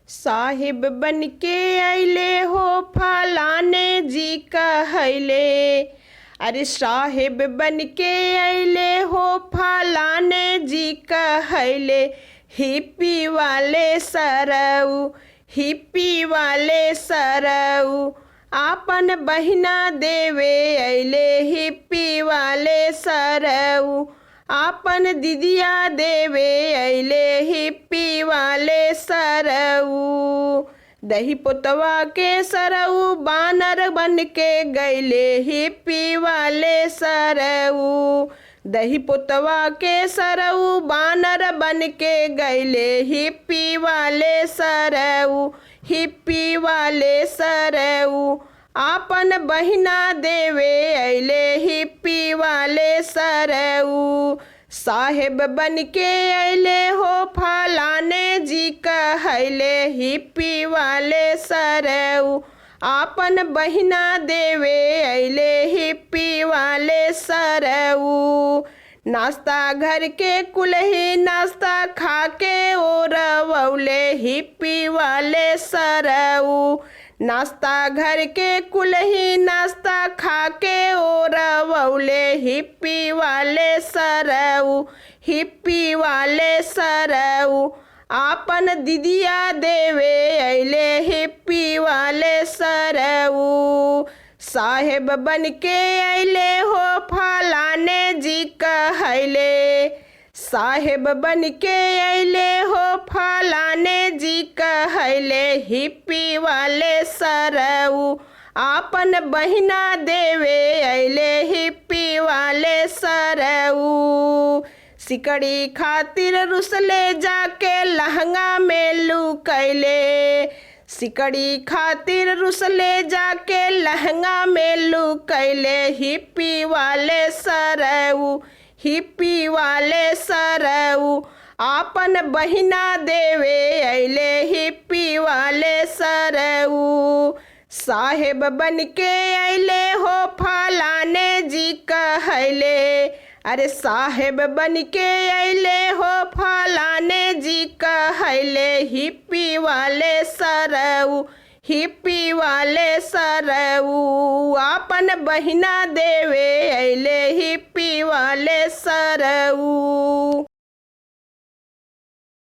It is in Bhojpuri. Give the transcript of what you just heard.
साहिब बन के अइले हो फलाने जी कहले। अरे साहिब बन के अइले हो फलाने जी कहले। हिप्पी वाले सरऊ, हिप्पी वाले सरऊ, आपन बहिना देवे अइले। हिप्पी वाले सरऊ, आपन दीदिया देवे अइले। हिप्पी वाले सरऊ, दही पोतवा के सरऊ बानर बन के गइले। हिप्पी वाले सरऊ, दही पोतवा के सरऊ बानर बन के गइले। हिप्पी वाले सरऊ, हिप्पी वाले सरऊ, आपन बहिना देवे अइले। हिप्पी वाले सरऊ, साहेब बन के अइले हो फलाने जी कहले। हिप्पी वाले सरऊ, आपन बहिना देवे अइले। हिप्पी वाले सरऊ, नाश्ता घर के कुलही नाश्ता खा के ओरवले। हिप्पी वाले सरऊ, नाश्ता घर के कुलही नाश्ता खा के ओरवले। हिप्पी वाले सरऊ, हिप्पी वाले सरऊ, आपन दीदिया देवे अइले। हिप्पी वाले सरऊ, साहेब बन के अइले हो फलाने जी कहले। साहेब बन के अइले हो फलाने जी कहले। हिप्पी वाले सरऊ, आपन बहिना देवे अइले। हिप्पी वाले सरऊ, सिकड़ी खातिर रुसले जाके लहंगा में लुकैले। सिकड़ी खातिर रुसले जाके लहंगा में लुकैले। हिप्पी वाले सरऊ, हिप्पी वाले सरऊ, आपन बहिना देवे अइले। हिप्पी वाले सरऊ, साहेब बन के अइले हो फलाने जी कहले। अरे साहेब बन के अइले हो फलाने जी कहले। हिप्पी वाले सरऊ, हिप्पी वाले सरऊ, आपन बहिना देवे अइले। हिप्पी वाले सरऊ।